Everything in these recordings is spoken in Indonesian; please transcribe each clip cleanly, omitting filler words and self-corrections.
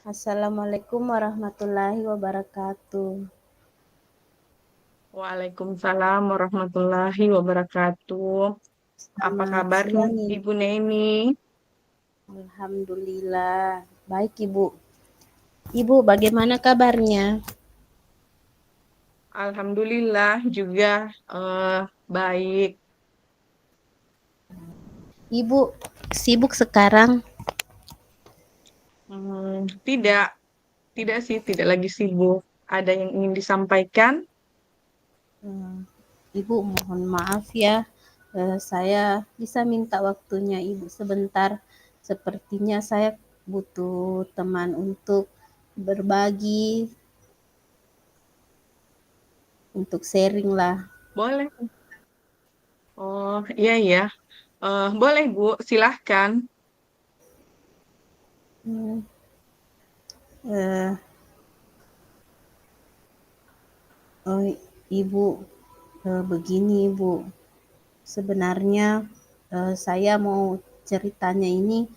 Assalamualaikum warahmatullahi wabarakatuh. Waalaikumsalam warahmatullahi wabarakatuh. Apa Selamat kabar siang, Ibu. Ibu Neni? Alhamdulillah. Baik, Ibu. Ibu, bagaimana kabarnya? Alhamdulillah juga baik. Ibu, sibuk sekarang? Tidak, tidak sih, tidak lagi sibuk. Ada yang ingin disampaikan? Ibu, mohon maaf ya. Saya bisa minta waktunya Ibu sebentar. Sepertinya saya butuh teman untuk berbagi, untuk sharing lah. Boleh. Oh, iya ya. Boleh Bu, silahkan. Hmm, eh, oh, Ibu, begini Ibu. Sebenarnya saya mau ceritanya ini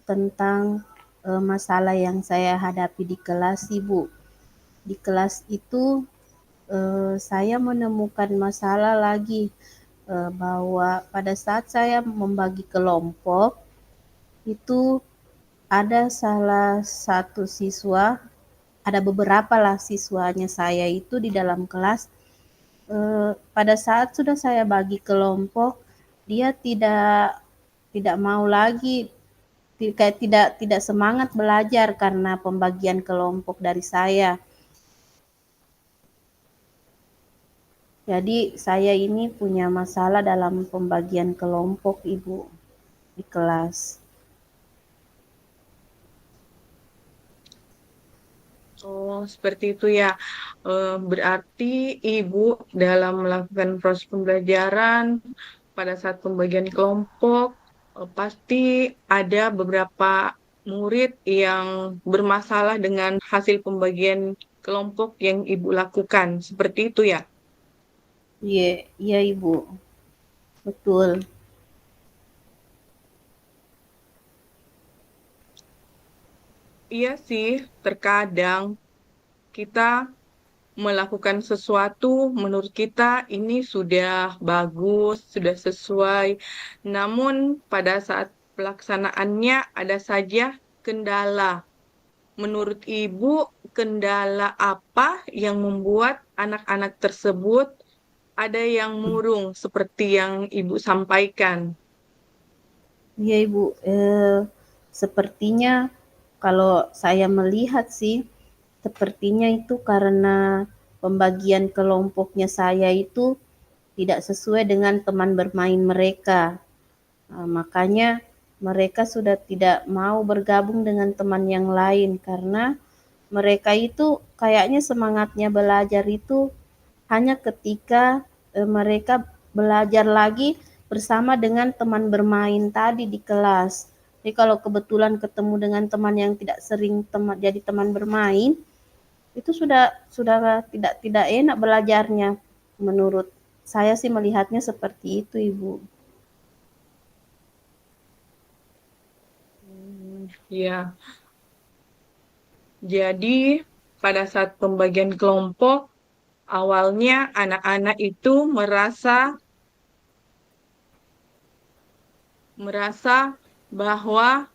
tentang masalah yang saya hadapi di kelas, Ibu. Di kelas itu saya menemukan masalah lagi bahwa pada saat saya membagi kelompok itu ada salah satu siswa, ada beberapa lah siswanya saya itu di dalam kelas. Pada saat sudah saya bagi kelompok, dia tidak mau lagi, kayak tidak semangat belajar karena pembagian kelompok dari saya. Jadi saya ini punya masalah dalam pembagian kelompok, Ibu, di kelas. Oh, seperti itu ya. Berarti Ibu dalam melakukan proses pembelajaran pada saat pembagian kelompok, pasti ada beberapa murid yang bermasalah dengan hasil pembagian kelompok yang Ibu lakukan. Seperti itu ya. Iya, iya Ibu, betul. Iya sih, terkadang kita melakukan sesuatu menurut kita ini sudah bagus, sudah sesuai. Namun pada saat pelaksanaannya ada saja kendala. Menurut Ibu, kendala apa yang membuat anak-anak tersebut ada yang murung seperti yang Ibu sampaikan? Iya Ibu, sepertinya kalau saya melihat sih, sepertinya itu karena pembagian kelompoknya saya itu tidak sesuai dengan teman bermain mereka. Makanya mereka sudah tidak mau bergabung dengan teman yang lain karena mereka itu kayaknya semangatnya belajar itu hanya ketika mereka belajar lagi bersama dengan teman bermain tadi di kelas. Jadi kalau kebetulan ketemu dengan teman yang tidak sering jadi teman bermain, itu sudah tidak enak belajarnya. Menurut saya sih melihatnya seperti itu, Ibu. Ya, jadi pada saat pembagian kelompok, awalnya anak-anak itu merasa bahwa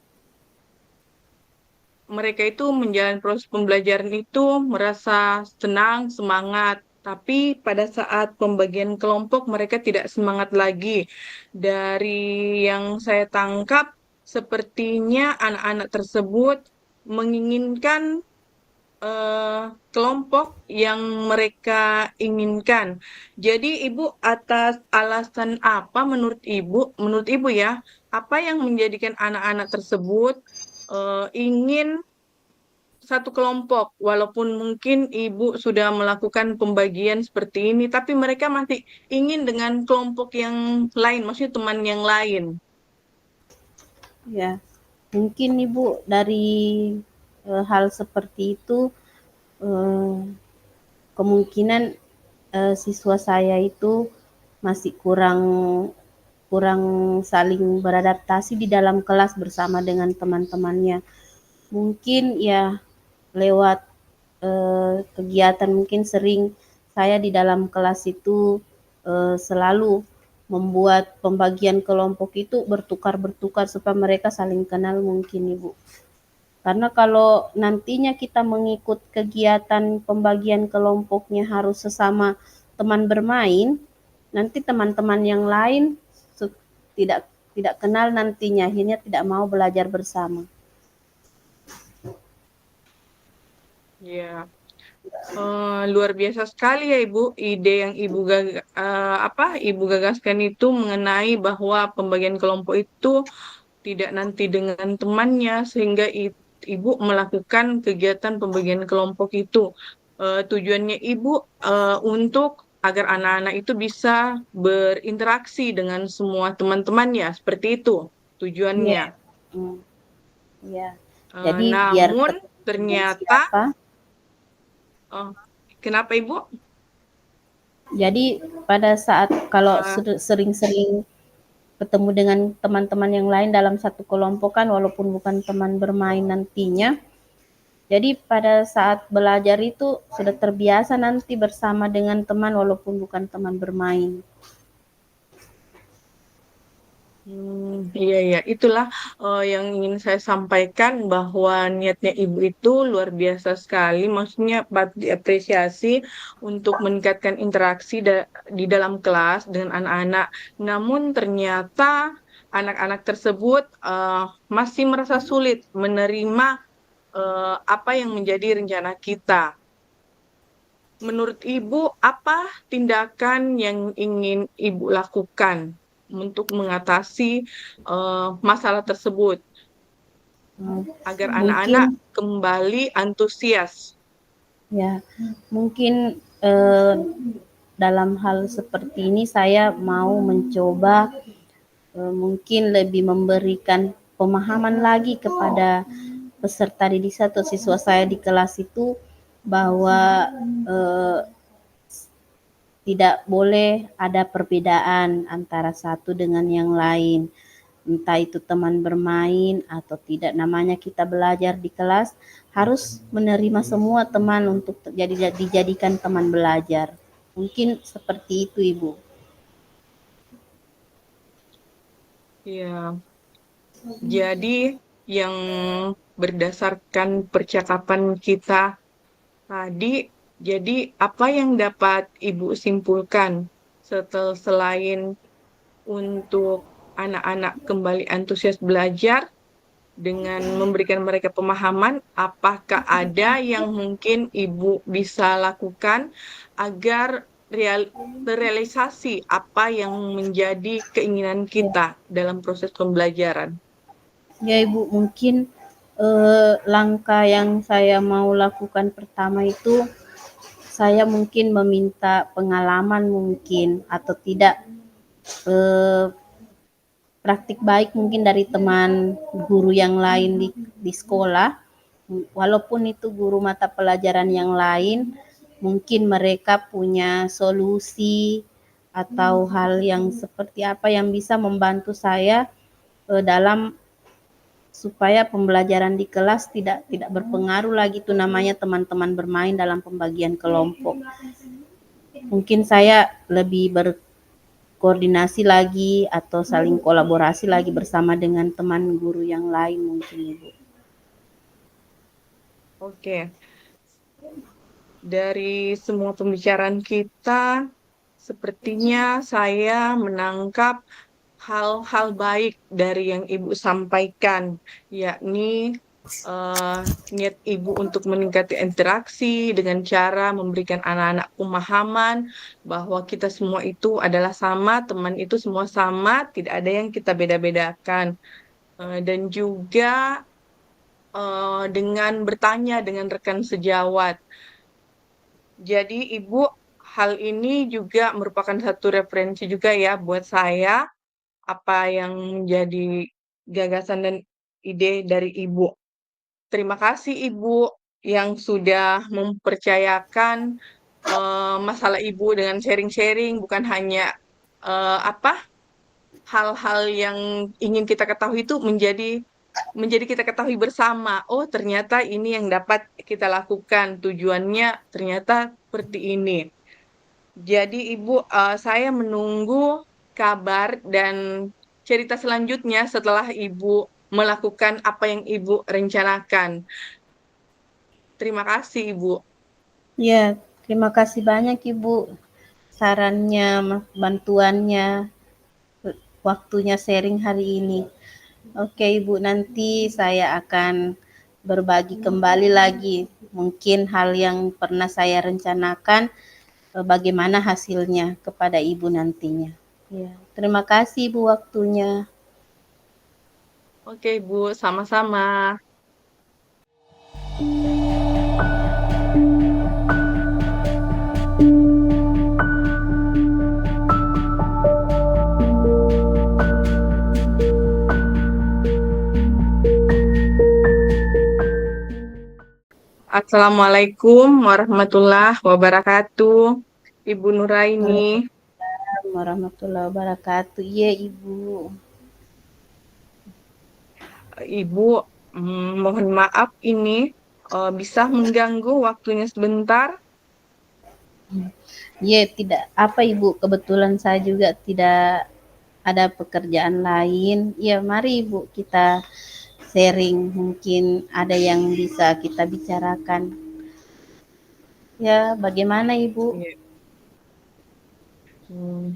mereka itu menjalani proses pembelajaran itu merasa senang, semangat. Tapi pada saat pembagian kelompok mereka tidak semangat lagi. Dari yang saya tangkap, sepertinya anak-anak tersebut menginginkan kelompok yang mereka inginkan. Jadi Ibu atas alasan apa menurut Ibu ya, apa yang menjadikan anak-anak tersebut ingin satu kelompok, walaupun mungkin Ibu sudah melakukan pembagian seperti ini, tapi mereka masih ingin dengan kelompok yang lain, maksudnya teman yang lain. Ya, mungkin Ibu dari hal seperti itu eh, kemungkinan siswa saya itu masih kurang kurang saling beradaptasi di dalam kelas bersama dengan teman-temannya. Mungkin ya lewat kegiatan mungkin sering saya di dalam kelas itu selalu membuat pembagian kelompok itu bertukar-bertukar supaya mereka saling kenal mungkin Ibu. Karena kalau nantinya kita mengikut kegiatan pembagian kelompoknya harus sesama teman bermain, nanti teman-teman yang lain tidak tidak kenal nantinya, akhirnya tidak mau belajar bersama. Ya, luar biasa sekali ya Ibu, ide yang Ibu gagaskan itu mengenai bahwa pembagian kelompok itu tidak nanti dengan temannya sehingga Ibu melakukan kegiatan pembagian kelompok itu. Tujuannya Ibu untuk agar anak-anak itu bisa berinteraksi dengan semua teman-temannya, seperti itu tujuannya. Iya. Hmm, iya. Jadi biar Namun ketemu dengan ternyata, siapa. oh, kenapa Ibu? Jadi pada saat kalau Eh, sering-sering ketemu dengan teman-teman yang lain dalam satu kelompok kan walaupun bukan teman bermain nantinya. Jadi pada saat belajar itu sudah terbiasa nanti bersama dengan teman walaupun bukan teman bermain. Iya, iya, itulah yang ingin saya sampaikan bahwa niatnya Ibu itu luar biasa sekali, maksudnya patut diapresiasi untuk meningkatkan interaksi di dalam kelas dengan anak-anak. Namun ternyata anak-anak tersebut masih merasa sulit menerima apa yang menjadi rencana kita. Menurut Ibu, apa tindakan yang ingin Ibu lakukan untuk mengatasi masalah tersebut agar anak-anak Mungkin kembali antusias? ya, mungkin eh, dalam hal seperti ini saya mau mencoba mungkin lebih memberikan pemahaman lagi kepada peserta didik atau siswa saya di kelas itu bahwa eh, tidak boleh ada perbedaan antara satu dengan yang lain. Entah itu teman bermain atau tidak, namanya kita belajar di kelas harus menerima semua teman untuk dijadikan teman belajar. Mungkin seperti itu Ibu. Ya, jadi yang berdasarkan percakapan kita tadi, jadi apa yang dapat Ibu simpulkan selain untuk anak-anak kembali antusias belajar dengan memberikan mereka pemahaman, apakah ada yang mungkin Ibu bisa lakukan agar terrealisasi apa yang menjadi keinginan Ya, kita dalam proses pembelajaran? ya Ibu, mungkin langkah yang saya mau lakukan pertama itu saya mungkin meminta pengalaman mungkin atau tidak eh, praktik baik mungkin dari teman guru yang lain di sekolah, walaupun itu guru mata pelajaran yang lain, mungkin mereka punya solusi atau hal yang seperti apa yang bisa membantu saya dalam supaya pembelajaran di kelas tidak berpengaruh lagi itu namanya teman-teman bermain dalam pembagian kelompok. Mungkin saya lebih koordinasi lagi atau saling kolaborasi lagi bersama dengan teman guru yang lain mungkin Ibu. Oke, dari semua pembicaraan kita, sepertinya saya menangkap hal-hal baik dari yang Ibu sampaikan, yakni niat Ibu untuk meningkatkan interaksi dengan cara memberikan anak-anak pemahaman bahwa kita semua itu adalah sama, teman itu semua sama, tidak ada yang kita beda-bedakan. Dan juga dengan bertanya dengan rekan sejawat. Jadi Ibu, hal ini juga merupakan satu referensi juga ya buat saya, apa yang menjadi gagasan dan ide dari Ibu. Terima kasih Ibu yang sudah mempercayakan masalah Ibu dengan sharing-sharing, bukan hanya hal-hal yang ingin kita ketahui itu menjadi kita ketahui bersama. Oh, ternyata ini yang dapat kita lakukan. Tujuannya ternyata seperti ini. Jadi Ibu, saya menunggu kabar dan cerita selanjutnya setelah Ibu melakukan apa yang Ibu rencanakan. Terima kasih, Ibu. Ya, terima kasih banyak Ibu sarannya, bantuannya, waktunya sharing hari ini. Oke Ibu, nanti saya akan berbagi kembali lagi mungkin hal yang pernah saya rencanakan, bagaimana hasilnya kepada Ibu nantinya. Ya, terima kasih Ibu waktunya. Oke, Ibu, sama-sama. Assalamualaikum warahmatullahi wabarakatuh. Ibu Nuraini, Waalaikumsalam warahmatullahi wabarakatuh. Iya Ibu. Ibu, mohon maaf ini bisa mengganggu waktunya sebentar. Iya tidak apa Ibu, kebetulan saya juga tidak ada pekerjaan lain. Ya mari Ibu kita sharing, mungkin ada yang bisa kita bicarakan. Ya, bagaimana Ibu? Iya.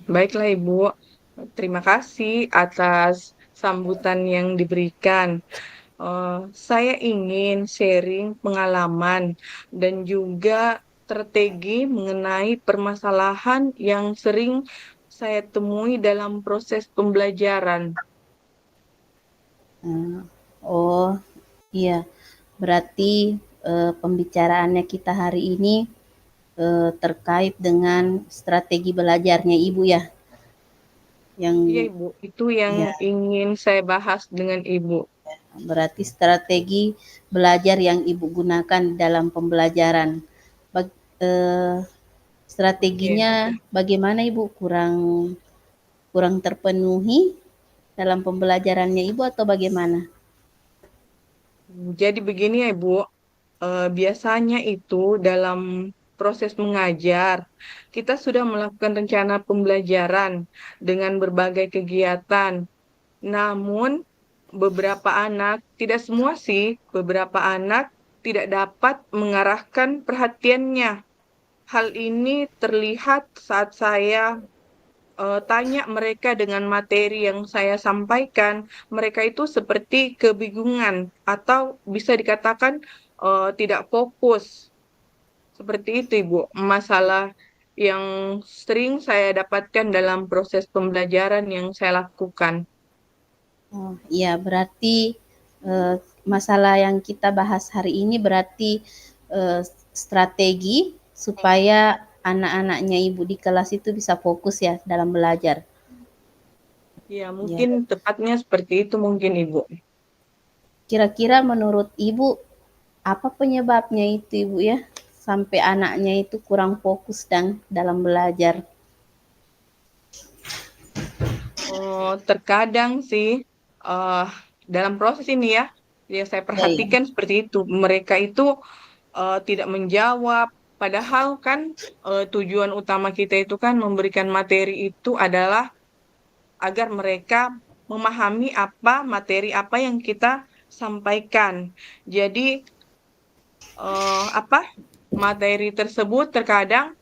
Baiklah Ibu, terima kasih atas sambutan yang diberikan. Saya ingin sharing pengalaman dan juga strategi mengenai permasalahan yang sering saya temui dalam proses pembelajaran. Oh, iya. Berarti pembicaraannya kita hari ini terkait dengan strategi belajarnya Ibu ya. Yang Iya Ibu, itu yang ya ingin saya bahas dengan Ibu. berarti strategi belajar yang Ibu gunakan dalam pembelajaran. Bag, eh, Oke. strateginya bagaimana Ibu? Kurang kurang terpenuhi dalam pembelajarannya Ibu atau bagaimana? Jadi begini ya Ibu, biasanya itu dalam proses mengajar, kita sudah melakukan rencana pembelajaran dengan berbagai kegiatan. Namun, beberapa anak, tidak semua sih, beberapa anak tidak dapat mengarahkan perhatiannya. Hal ini terlihat saat saya tanya mereka dengan materi yang saya sampaikan, mereka itu seperti kebingungan atau bisa dikatakan tidak fokus. Seperti itu, Ibu. Masalah yang sering saya dapatkan dalam proses pembelajaran yang saya lakukan. Oh, iya berarti eh, masalah yang kita bahas hari ini berarti eh, strategi supaya anak-anaknya Ibu di kelas itu bisa fokus ya dalam belajar. Ya, Ya. mungkin tepatnya seperti itu mungkin, Ibu. Kira-kira menurut Ibu apa penyebabnya itu Ibu ya? Sampai anaknya itu kurang fokus dan dalam belajar. Oh, terkadang sih eh dalam proses ini ya, yang saya Ya, ya. perhatikan seperti itu. Mereka itu tidak menjawab. Padahal kan tujuan utama kita itu kan memberikan materi itu adalah agar mereka memahami apa materi apa yang kita sampaikan. Jadi apa materi tersebut terkadang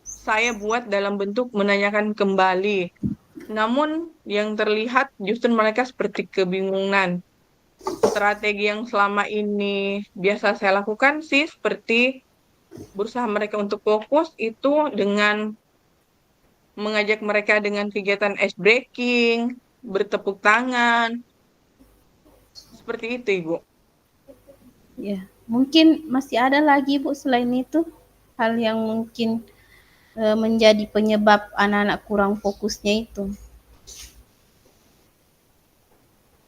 saya buat dalam bentuk menanyakan kembali. Namun yang terlihat justru mereka seperti kebingungan. Strategi yang selama ini biasa saya lakukan sih seperti berusaha mereka untuk fokus itu dengan mengajak mereka dengan kegiatan ice breaking, bertepuk tangan, seperti itu, Ibu. Ya, mungkin masih ada lagi Bu selain itu hal yang mungkin menjadi penyebab anak-anak kurang fokusnya itu.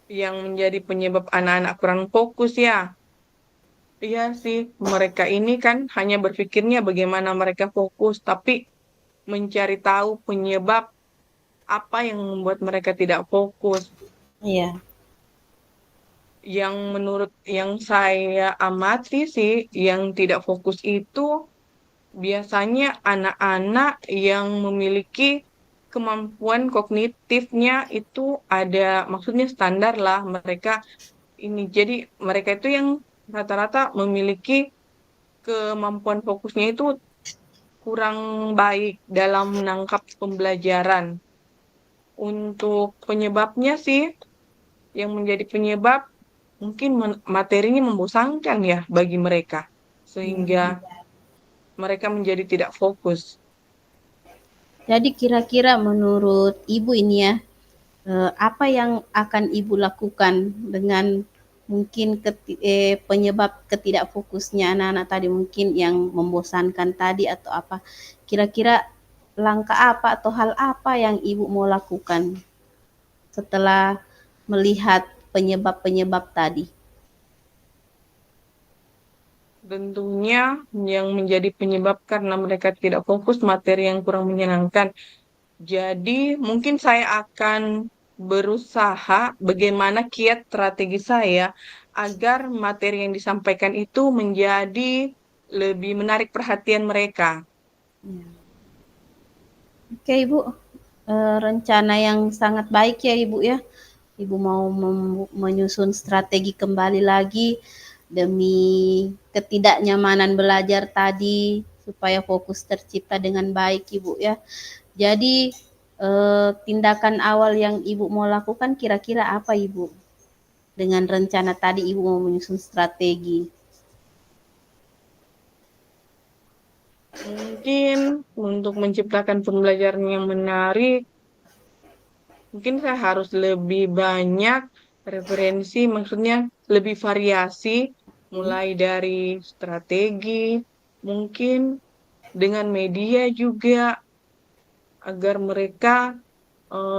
Yang menjadi penyebab anak-anak kurang fokus ya. Iya sih, mereka ini kan hanya berpikirnya bagaimana mereka fokus, tapi mencari tahu penyebab apa yang membuat mereka tidak fokus. Iya. Yang menurut yang saya amati sih, yang tidak fokus itu biasanya anak-anak yang memiliki kemampuan kognitifnya itu ada, maksudnya standar lah mereka ini. Jadi mereka itu yang rata-rata memiliki kemampuan fokusnya itu kurang baik dalam menangkap pembelajaran. Untuk penyebabnya sih, yang menjadi penyebab mungkin materinya membosankan ya bagi mereka, sehingga mereka menjadi tidak fokus. Jadi kira-kira menurut Ibu ini ya, apa yang akan Ibu lakukan dengan mungkin penyebab ketidakfokusnya anak-anak tadi, mungkin yang membosankan tadi atau apa? Kira-kira langkah apa atau hal apa yang Ibu mau lakukan setelah melihat penyebab-penyebab tadi? Tentunya yang menjadi penyebab karena mereka tidak fokus materi yang kurang menyenangkan. Jadi mungkin saya akan berusaha bagaimana kiat strategi saya agar materi yang disampaikan itu menjadi lebih menarik perhatian mereka. Oke Ibu, rencana yang sangat baik ya Ibu ya. Ibu mau menyusun strategi kembali lagi demi ketidaknyamanan belajar tadi supaya fokus tercipta dengan baik Ibu ya. Jadi tindakan awal yang Ibu mau lakukan kira-kira apa Ibu? Dengan rencana tadi Ibu mau menyusun strategi. Mungkin untuk menciptakan pembelajaran yang menarik, mungkin saya harus lebih banyak referensi, maksudnya lebih variasi, mulai dari strategi, mungkin dengan media juga, agar mereka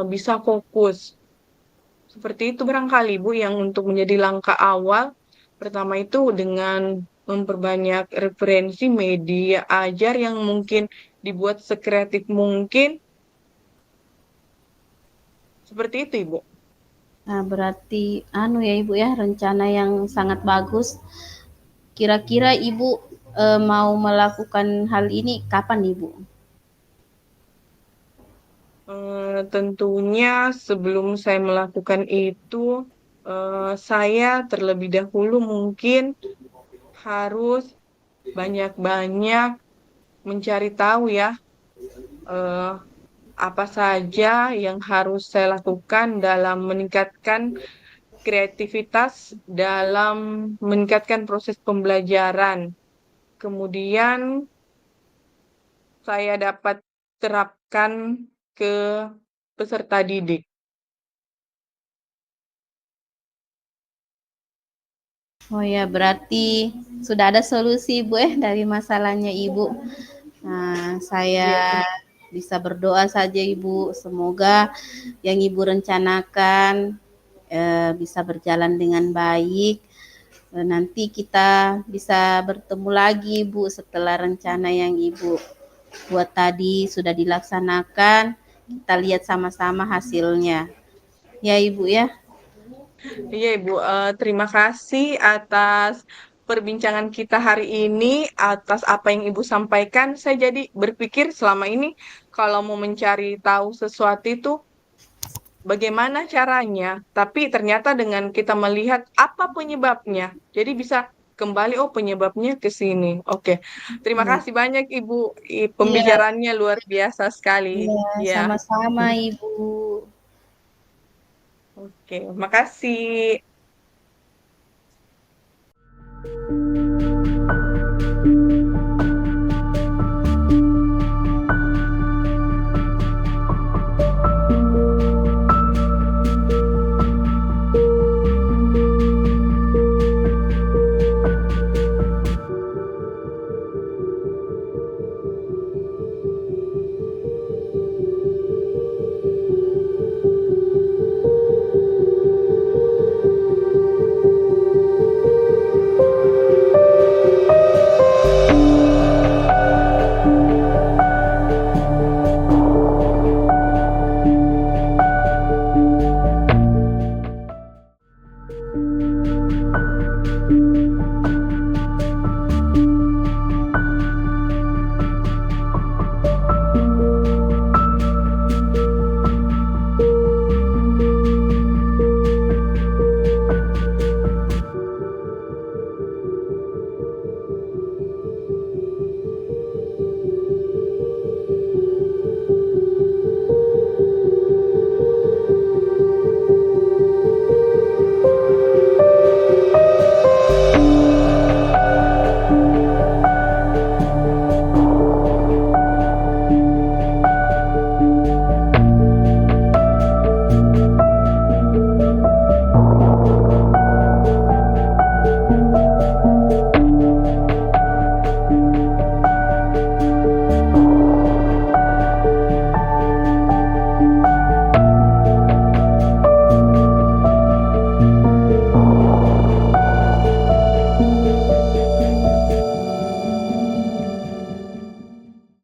bisa fokus. Seperti itu barangkali Bu yang untuk menjadi langkah awal. Pertama itu dengan memperbanyak referensi media ajar yang mungkin dibuat sekreatif mungkin. Seperti itu Ibu. Nah, berarti anu ya Ibu ya, rencana yang sangat bagus. Kira-kira Ibu mau melakukan hal ini kapan Ibu? Tentunya sebelum saya melakukan itu, saya terlebih dahulu mungkin harus banyak-banyak mencari tahu ya, eh, apa saja yang harus saya lakukan dalam meningkatkan kreativitas, dalam meningkatkan proses pembelajaran. Kemudian saya dapat terapkan ke peserta didik. Oh ya, berarti sudah ada solusi Ibu dari masalahnya Ibu. Nah, saya Iya, bisa berdoa saja Ibu, semoga yang Ibu rencanakan bisa berjalan dengan baik. Nanti kita bisa bertemu lagi Ibu setelah rencana yang Ibu buat tadi sudah dilaksanakan. Kita lihat sama-sama hasilnya. Ya Ibu ya. iya Ibu, terima kasih atas perbincangan kita hari ini, atas apa yang Ibu sampaikan. Saya jadi berpikir selama ini kalau mau mencari tahu sesuatu itu bagaimana caranya, tapi ternyata dengan kita melihat apa penyebabnya, jadi bisa kembali, oh penyebabnya ke sini. Oke, terima Iya, kasih banyak Ibu. iya, Pembicaraannya luar biasa sekali. iya, Ya, sama-sama Ibu. oke, makasih.